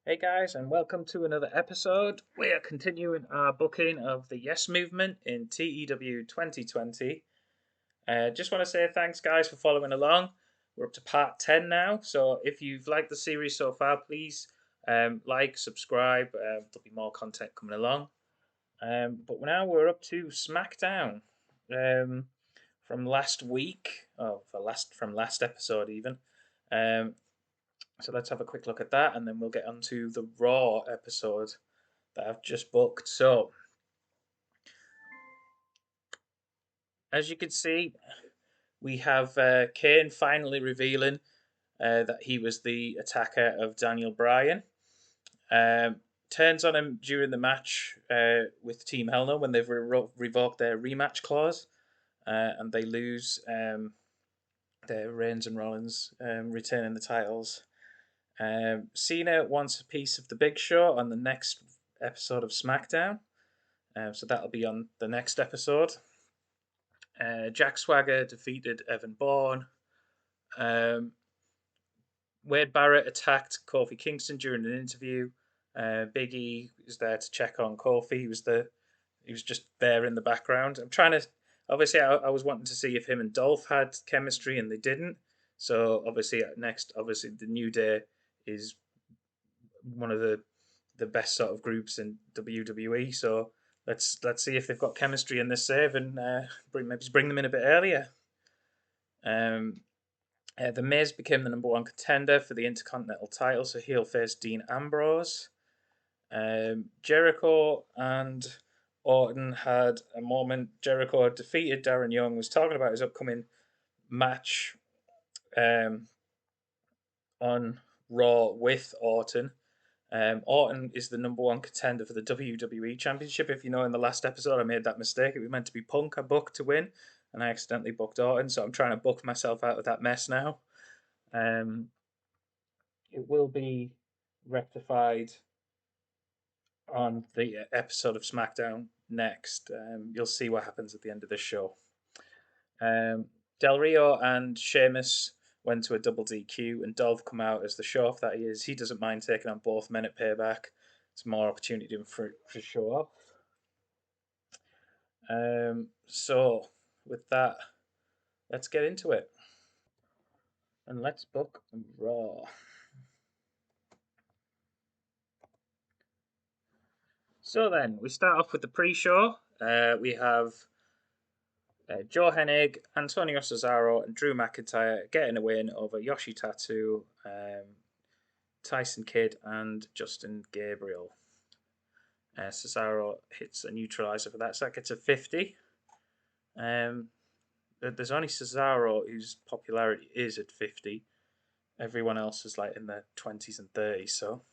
Hey guys, and welcome to another episode. We are continuing our booking of the Yes Movement in TEW 2020. Just want to say thanks, guys, for following along. We're up to part 10 now, so if you've liked the series so far, please like, subscribe. There'll be more content coming along. But now we're up to SmackDown um, from last week, from last episode even. Um, so let's have a quick look at that, and then we'll get on to the Raw episode that I've just booked. So, as you can see, we have Kane finally revealing that he was the attacker of Daniel Bryan. Um, Turns on him during the match with Team Hell No when they've revoked their rematch clause, and they lose their Reigns and Rollins retaining the titles. Cena wants a piece of the Big Show on the next episode of SmackDown. So that'll be on the next episode. Jack Swagger defeated Evan Bourne. Um, Wade Barrett attacked Kofi Kingston during an interview. Big E was there to check on Kofi. He was just there in the background. I'm trying to obviously I was wanting to see if him and Dolph had chemistry and they didn't. So obviously the New Day is one of the best sort of groups in WWE. So let's see if they've got chemistry in this save and maybe bring them in a bit earlier. Um, the Miz became the number one contender for the Intercontinental title, so he'll face Dean Ambrose. Jericho and Orton had a moment. Jericho had defeated Darren Young, was talking about his upcoming match um, on Raw with Orton. Orton is the number one contender for the WWE Championship. If you know, in the last episode, I made that mistake. It was meant to be Punk I booked to win, and I accidentally booked Orton, so I'm trying to book myself out of that mess now. Um, it will be rectified on the episode of SmackDown next. You'll see what happens at the end of the show. Um, Del Rio and Sheamus went to a double DQ, and Dolph come out as the show off that he is. He doesn't mind taking on both men at Payback. It's more opportunity for show off. So with that, let's get into it, and let's book Raw. So then we start off with the pre-show. We have Joe Hennig, Antonio Cesaro, and Drew McIntyre getting a win over Yoshi Tattoo, Tyson Kidd, and Justin Gabriel. Cesaro hits a neutralizer for that, so that gets a 50. There's only Cesaro whose popularity is at 50. Everyone else is like in the 20s and 30s, so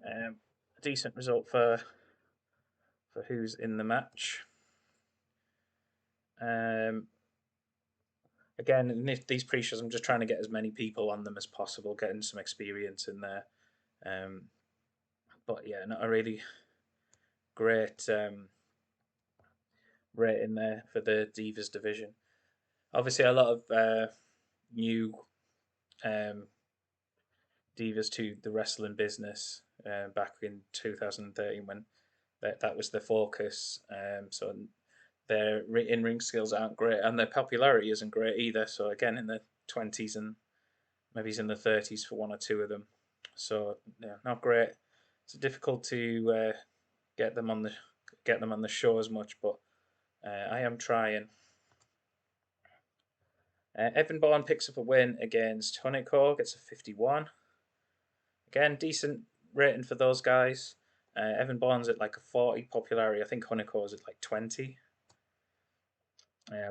a decent result for who's in the match. Again, in these pre-shows, I'm just trying to get as many people on them as possible, getting some experience in there. But yeah, not a really great rate in there for the Divas division. Obviously, a lot of new Divas to the wrestling business back in 2013 when that was the focus. So their in-ring skills aren't great, and their popularity isn't great either. So again, in the 20s and maybe he's in the 30s for one or two of them. So yeah, not great. It's difficult to get them on the show as much, but I am trying. Evan Bourne picks up a win against Hunico, gets a 51. Again, decent rating for those guys. Evan Bourne's at like a 40 popularity. I think Hunico's at like 20.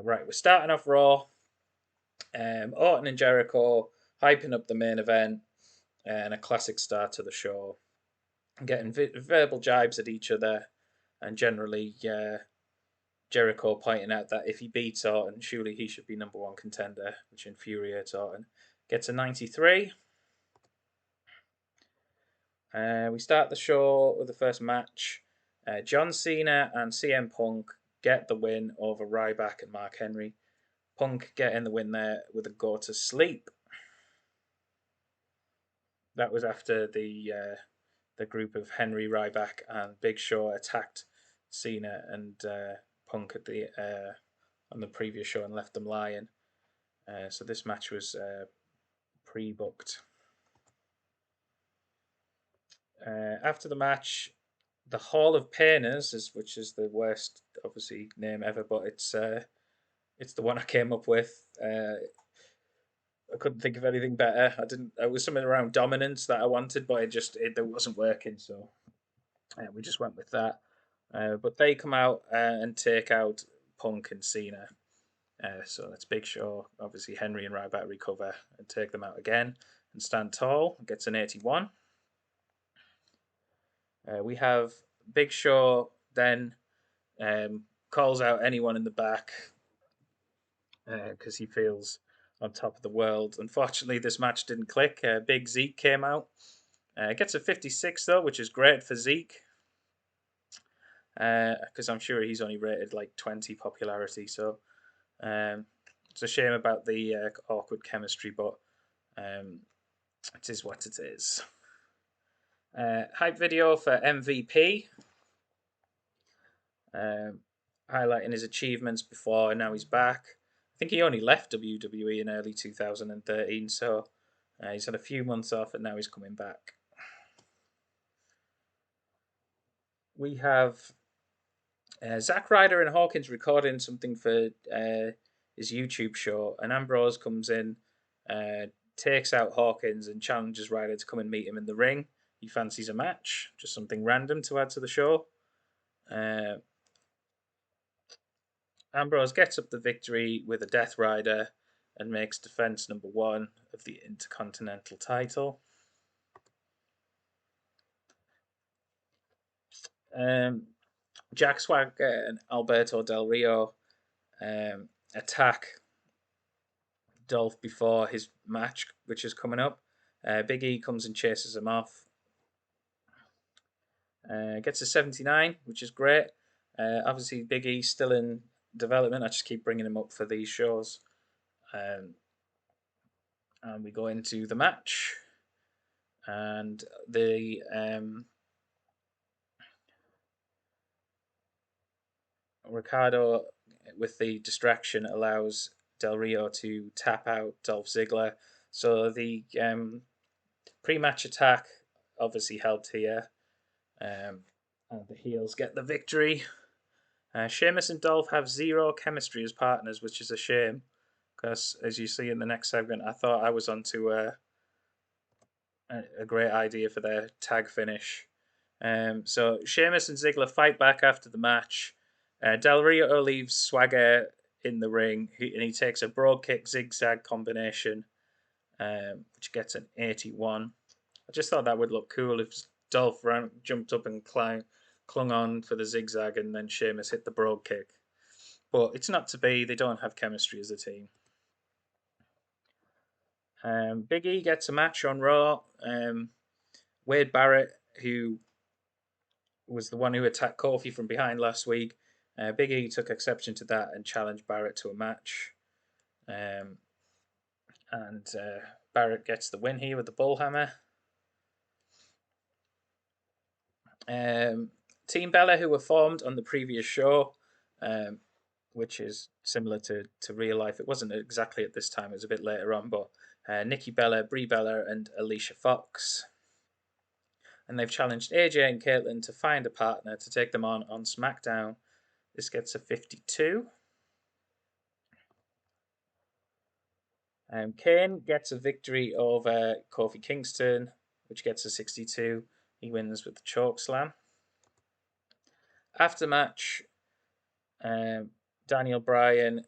Right, we're starting off Raw. Orton and Jericho hyping up the main event and a classic start to the show. Getting verbal jibes at each other, and generally Jericho pointing out that if he beats Orton, surely he should be number one contender, which infuriates Orton. Gets a 93. We start the show with the first match. John Cena and CM Punk get the win over Ryback and Mark Henry. Punk getting the win there with a go to sleep. That was after the group of Henry, Ryback, and Big Show attacked Cena and Punk at the on the previous show and left them lying. So this match was pre-booked. After the match, the Hall of Painers, which is the worst, obviously, name ever, but it's the one I came up with. I couldn't think of anything better. I didn't. It was something around dominance that I wanted, but it wasn't working. So we just went with that. But they come out and take out Punk and Cena. So that's Big Show. Obviously, Henry and Ryback recover and take them out again and stand tall. Gets an 81. We have Big Show then calls out anyone in the back because he feels on top of the world. Unfortunately, this match didn't click. Big Zeke came out. Gets a 56 though, which is great for Zeke because I'm sure he's only rated like 20 popularity. So it's a shame about the awkward chemistry, but it is what it is. Hype video for MVP. Highlighting his achievements before and now he's back. I think he only left WWE in early 2013, so he's had a few months off and now he's coming back. We have Zack Ryder and Hawkins recording something for his YouTube show, and Ambrose comes in, takes out Hawkins, and challenges Ryder to come and meet him in the ring. He fancies a match, just something random to add to the show. Ambrose gets up the victory with a Death Rider and makes defense number 1 of the Intercontinental title. Jack Swagger and Alberto Del Rio attack Dolph before his match, which is coming up. Big E comes and chases him off. Gets a 79, which is great. Obviously, Big E's still in development. I just keep bringing him up for these shows. And we go into the match. And the Ricardo, with the distraction, allows Del Rio to tap out Dolph Ziggler. So the pre-match attack obviously helped here. And the heels get the victory. Sheamus and Dolph have zero chemistry as partners, which is a shame. Because, as you see in the next segment, I thought I was onto a great idea for their tag finish. So Sheamus and Ziggler fight back after the match. Del Rio leaves Swagger in the ring, and he takes a broad kick zigzag combination, which gets an 81. I just thought that would look cool if Dolph jumped up and clung on for the zigzag, and then Sheamus hit the broad kick. But it's not to be. They don't have chemistry as a team. Big E gets a match on Raw. Wade Barrett, who was the one who attacked Kofi from behind last week, Big E took exception to that and challenged Barrett to a match. And Barrett gets the win here with the bullhammer. Team Bella, who were formed on the previous show, which is similar to real life. It wasn't exactly at this time, it was a bit later on, but Nikki Bella, Brie Bella, and Alicia Fox. And they've challenged AJ and Caitlyn to find a partner to take them on SmackDown. This gets a 52. Kane gets a victory over Kofi Kingston, which gets a 62. He wins with the choke slam. After match, Daniel Bryan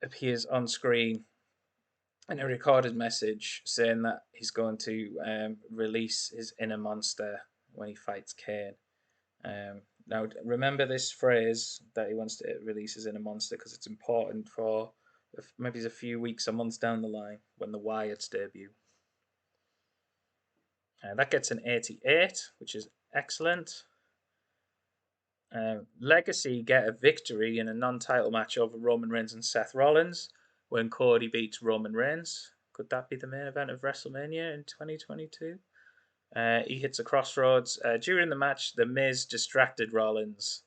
appears on screen in a recorded message saying that he's going to release his inner monster when he fights Kane. Now, remember this phrase that he wants to release his inner monster because it's important for maybe a few weeks or months down the line when the Wyatt's debut. That gets an 88, which is excellent. Legacy get a victory in a non-title match over Roman Reigns and Seth Rollins. when Cody beats Roman Reigns. Could that be the main event of WrestleMania in 2022? He hits a crossroads. During the match, The Miz distracted Rollins.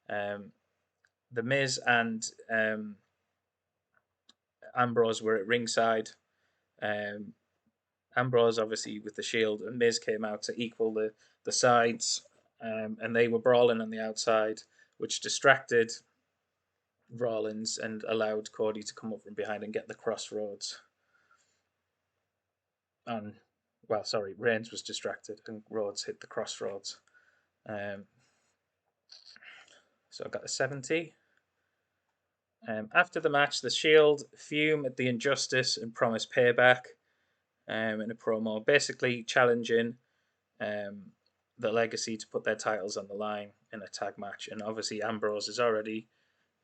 Um, the Miz and Ambrose were at ringside. Um, Ambrose obviously with the Shield, and Miz came out to equal the sides, and they were brawling on the outside, which distracted Rollins and allowed Cody to come up from behind and get the crossroads. And well, sorry, Reigns was distracted and Rhodes hit the crossroads. Um, so I got a 70. After the match, the Shield fume at the injustice and promise payback in a promo, basically challenging the Legacy to put their titles on the line in a tag match. And obviously, Ambrose is already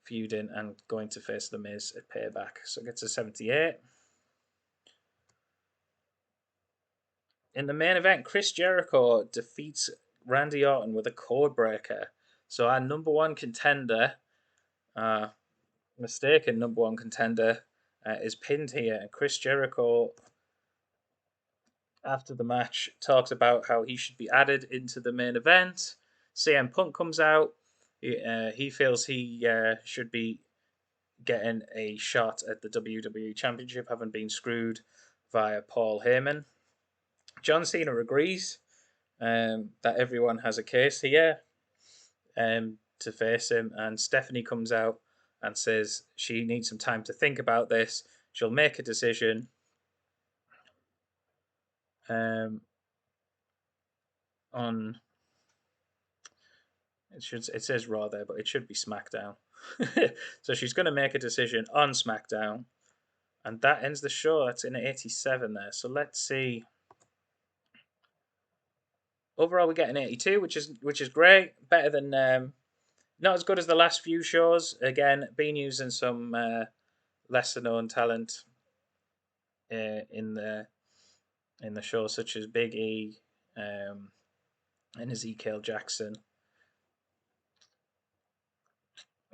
feuding and going to face The Miz at Payback. So it gets a 78. In the main event, Chris Jericho defeats Randy Orton with a code breaker. So our number one contender, mistaken number one contender, is pinned here. And Chris Jericho, after the match, talks about how he should be added into the main event. CM Punk comes out. He feels he should be getting a shot at the WWE Championship, having been screwed via Paul Heyman. John Cena agrees that everyone has a case here to face him, and Stephanie comes out and says she needs some time to think about this. She'll make a decision. On it says Raw there, but it should be SmackDown. So she's going to make a decision on SmackDown, and that ends the show. It's in 87 there. So let's see. Overall, we get an 82, which is great. Better than not as good as the last few shows. Again, been using some lesser known talent in the show, such as Big E and Ezekiel Jackson.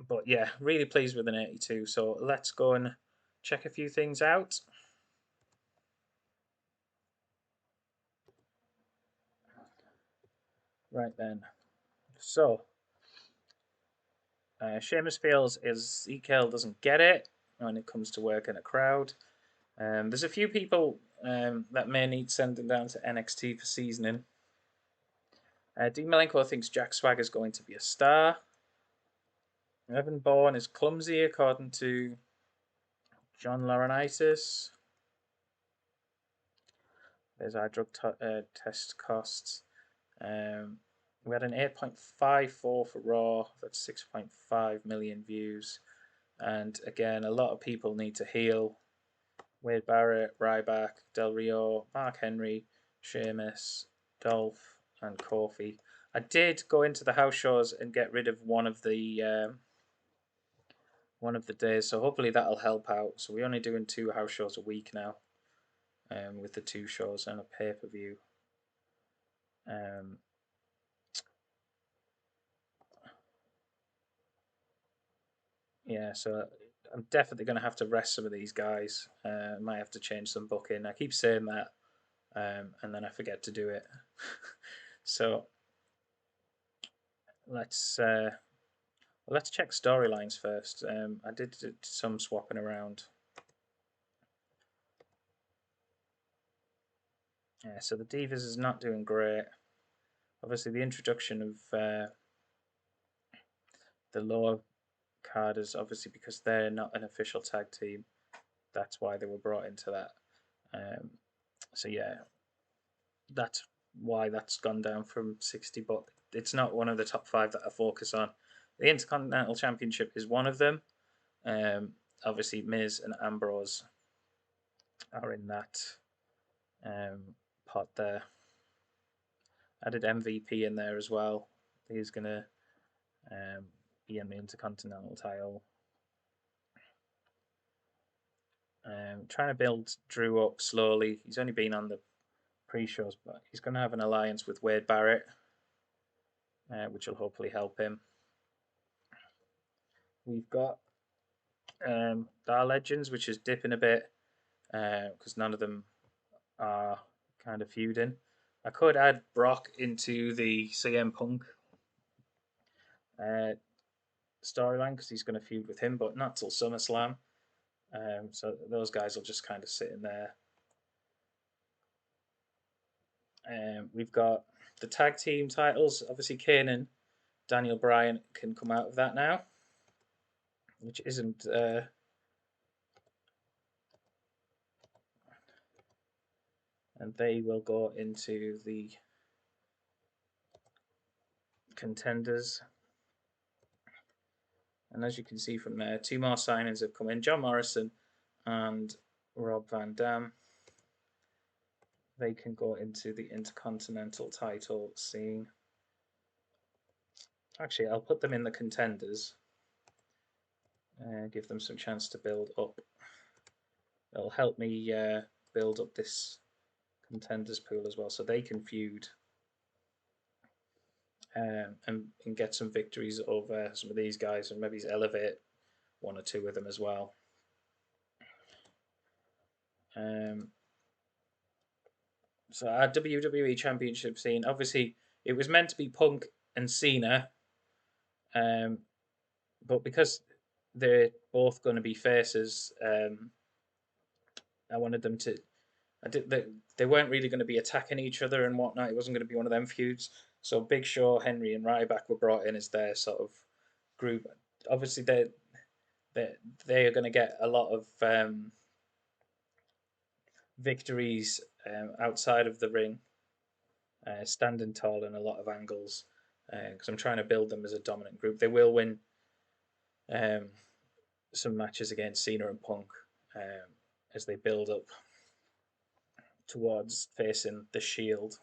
But yeah, really pleased with an 82. So let's go and check a few things out. Right then. So, Seamus feels Ezekiel doesn't get it when it comes to working a crowd. There's a few people that may need sending down to NXT for seasoning. Dean Malenko thinks Jack Swagger is going to be a star. Evan Bourne is clumsy, according to John Laurinaitis. There's our drug test costs. We had an 8.54 for Raw. That's 6.5 million views. And again, a lot of people need to heal. Wade Barrett, Ryback, Del Rio, Mark Henry, Sheamus, Dolph, and Kofi. I did go into the house shows and get rid of one of the days, so hopefully that'll help out. So we're only doing 2 house shows a week now, with the 2 shows and a pay-per-view. Yeah, so I'm definitely going to have to rest some of these guys. Might have to change some booking. I keep saying that, and then I forget to do it. So let's check storylines first. I did some swapping around. Yeah, so the Divas is not doing great. Obviously, the introduction of the lower card is obviously because they're not an official tag team. That's why they were brought into that. So yeah, that's why that's gone down from 60, but it's not one of the top 5 that I focus on. The Intercontinental Championship is one of them. Obviously, Miz and Ambrose are in that pot there. Added MVP in there as well. He's going to be in the Intercontinental title. Trying to build Drew up slowly. He's only been on the pre-shows, but he's going to have an alliance with Wade Barrett, which will hopefully help him. We've got Our legends, which is dipping a bit because none of them are kind of feuding. I could add Brock into the CM Punk uh, storyline because he's going to feud with him, but not till SummerSlam. So those guys will just kind of sit in there. We've got the tag team titles. Obviously, Kane and Daniel Bryan can come out of that now, which isn't. And they will go into the contenders. And as you can see from there, two more signings have come in: John Morrison and Rob Van Dam. They can go into the Intercontinental title scene. Actually, I'll put them in the contenders. Give them some chance to build up. It'll help me build up this contenders pool as well, so they can feud and get some victories over some of these guys, and maybe elevate one or two of them as well. So our WWE Championship scene, obviously, it was meant to be Punk and Cena, but because they're both going to be faces, I wanted them to. They weren't really going to be attacking each other and whatnot. It wasn't going to be one of them feuds. So Big Show, Henry, and Ryback were brought in as their sort of group. Obviously, they are going to get a lot of victories outside of the ring, standing tall in a lot of angles. Because I'm trying to build them as a dominant group. They will win um, some matches against Cena and Punk as they build up towards facing the Shield.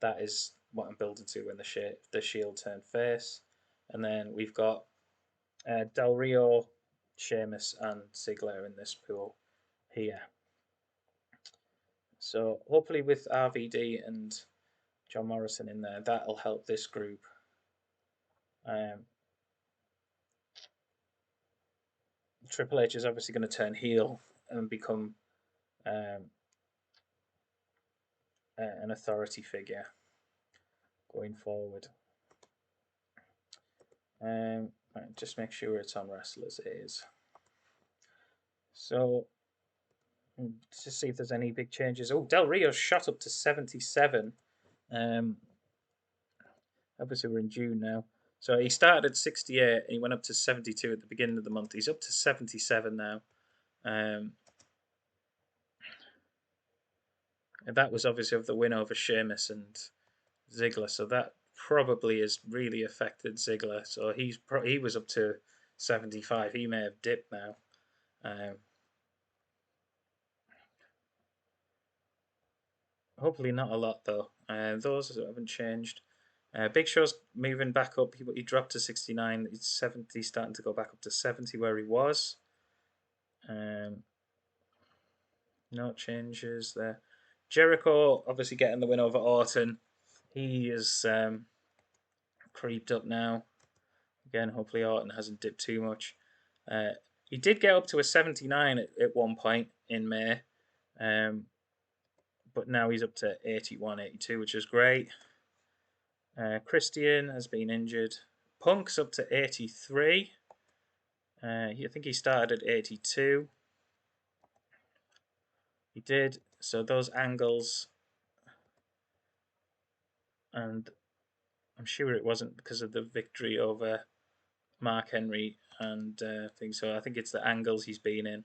That is what I'm building to when the Shield turn face. And then we've got Del Rio, Sheamus, and Ziggler in this pool here. So hopefully with RVD and John Morrison in there, that'll help this group. Triple H is obviously going to turn heel and become an authority figure going forward. Just make sure it's on Wrestlers is. So to see if there's any big changes. Oh, Del Rio shot up to 77. Obviously we're in June now. So he started at 68 and he went up to 72 at the beginning of the month. He's up to 77 now. And that was obviously of the win over Sheamus and Ziggler. So that probably has really affected Ziggler. So he was up to 75. He may have dipped now. Hopefully not a lot though. Those haven't changed. Big Show's moving back up. He dropped to 69. He's 70, starting to go back up to 70 where he was. No changes there. Jericho obviously getting the win over Orton. He is creeped up now. Again, hopefully Orton hasn't dipped too much. He did get up to a 79 at one point in May. But now he's up to 81, 82, which is great. Christian has been injured. Punk's up to 83. I think he started at 82. He did. So those angles, and I'm sure it wasn't because of the victory over Mark Henry and things. So I think it's the angles he's been in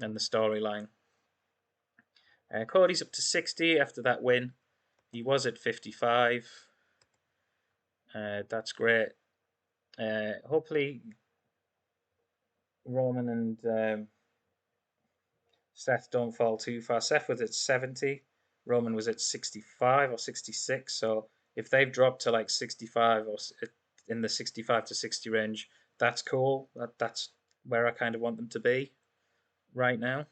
and the storyline. Cody's up to 60 after that win. He was at 55. That's great. Hopefully Roman and Seth don't fall too far. Seth was at 70. Roman was at 65 or 66. So if they've dropped to like 65 or in the 65 to 60 range, that's cool. That's where I kind of want them to be right now.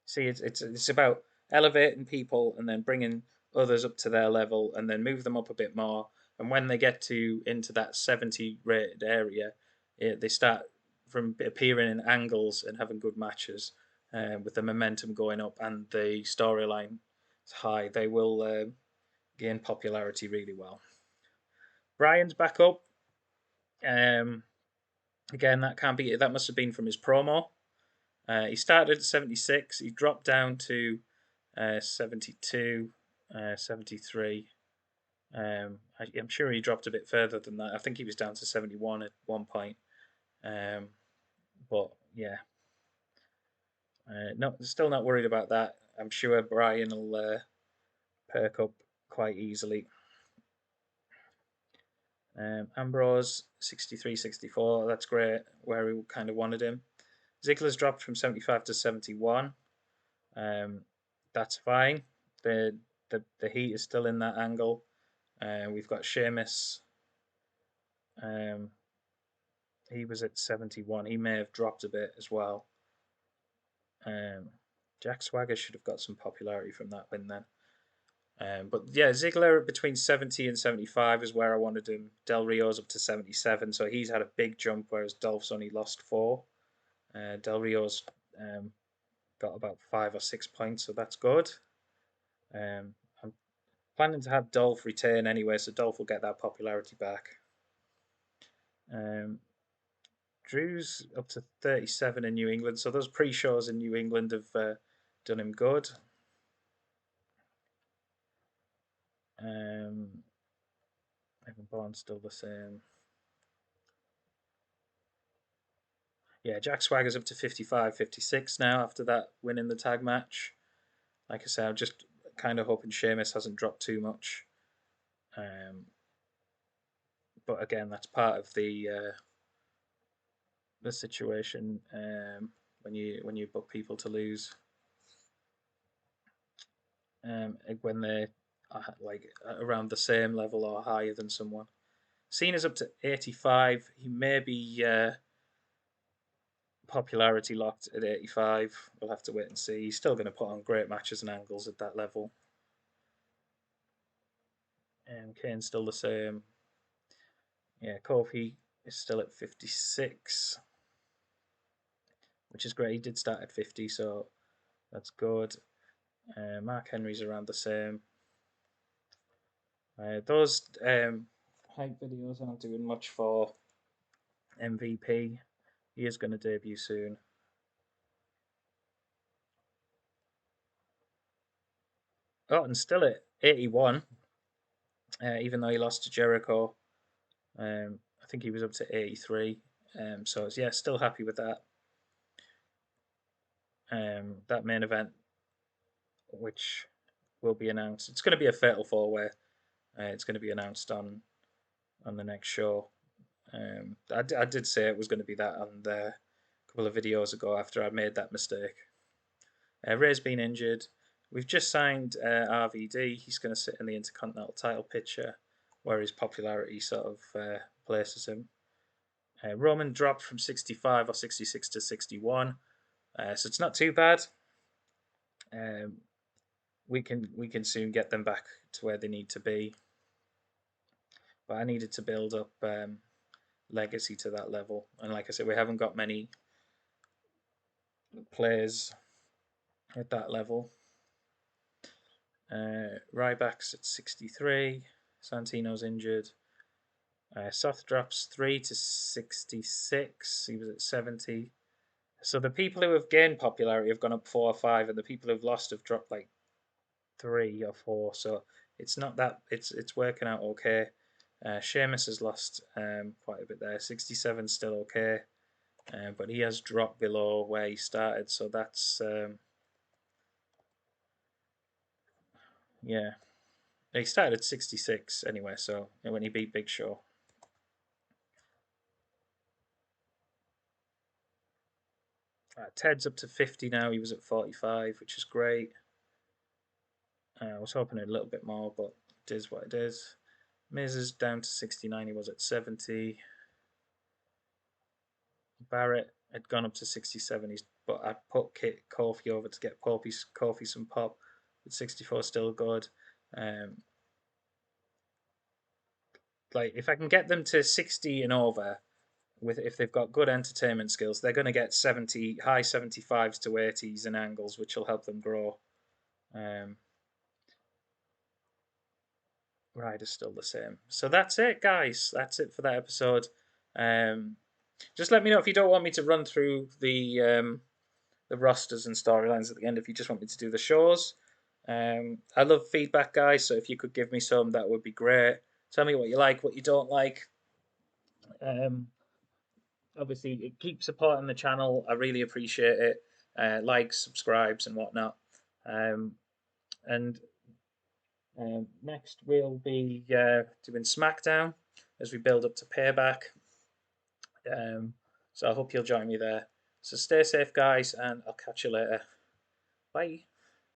See, it's about elevating people and then bringing others up to their level and then move them up a bit more and when they get into that 70 rated area, they start from appearing in angles and having good matches, with the momentum going up and the storyline is high. They will gain popularity really well. Bryan's back up. Um, Again, that must have been from his promo. He started at 76. He dropped down to 72, 73. I'm sure he dropped a bit further than that. I think he was down to 71 at one point. But yeah, still not worried about that. I'm sure Bryan will perk up quite easily. Ambrose 63, 64. That's great. Where we kind of wanted him. Ziggler's dropped from 75 to 71. That's fine. The heat is still in that angle. We've got Sheamus. He was at 71. He may have dropped a bit as well. Jack Swagger should have got some popularity from that win then. But yeah, Ziggler between 70 and 75 is where I wanted him. Del Rio's up to 77, so he's had a big jump, whereas Dolph's only lost 4. Del Rio's got about 5 or 6 points, so that's good. I'm planning to have Dolph retain anyway, so Dolph will get that popularity back. Drew's up to 37 in New England, so those pre-shows in New England have done him good. Evan Bourne's still the same. Yeah, Jack Swagger's up to 55, 56 now after that win in the tag match. Like I said, I'm just kind of hoping Sheamus hasn't dropped too much. But again, that's part of the situation when you book people to lose. When they're like around the same level or higher than someone. Cena's up to 85. He may be popularity locked at 85. We'll have to wait and see. He's still going to put on great matches and angles at that level. Kane's still the same. Yeah, Kofi is still at 56, which is great. He did start at 50, so that's good. Mark Henry's around the same. Those hype videos aren't doing much for MVP. He is going to debut soon. Orton's still at 81, even though he lost to Jericho. I think he was up to 83. So yeah, still happy with that. That main event, which will be announced, it's going to be a fatal 4-way. It's going to be announced on the next show. I did say it was going to be that on a couple of videos ago after I made that mistake. Ray's been injured. We've just signed RVD. He's going to sit in the Intercontinental title picture, where his popularity sort of places him. Roman dropped from 65 or 66 to 61, so it's not too bad. We can soon get them back to where they need to be. But I needed to build up legacy to that level, and like I said, we haven't got many players at that level. Ryback's at 63. Santino's injured. Soth drops 3 to 66. He was at 70. So the people who have gained popularity have gone up 4 or 5, and the people who've lost have dropped like 3 or 4. So it's not that it's working out okay. Sheamus has lost quite a bit there. 67 still okay, but he has dropped below where he started. So that's yeah. He started at 66 anyway. So when he beat Big Show. Ted's up to 50 now. He was at 45, which is great. I was hoping a little bit more, but it is what it is. Miz is down to 69. He was at 70. Barrett had gone up to 67. But I put Kofi over to get Kofi some pop. But 64 still good. like if I can get them to 60 and over with if they've got good entertainment skills, they're going to get 70 high 75s to 80s and angles, which will help them grow. Um, Rider's still the same. So that's it, guys. That's it for that episode. Um, just let me know if you don't want me to run through the rosters and storylines at the end. If you just want me to do the shows, I love feedback, guys. So if you could give me some, that would be great. Tell me what you like, what you don't like. Um, Obviously, it keeps supporting the channel. I really appreciate it. Likes, subscribes, and whatnot. Um, and Next, we'll be doing SmackDown as we build up to Payback. So I hope you'll join me there. So stay safe, guys, and I'll catch you later. Bye.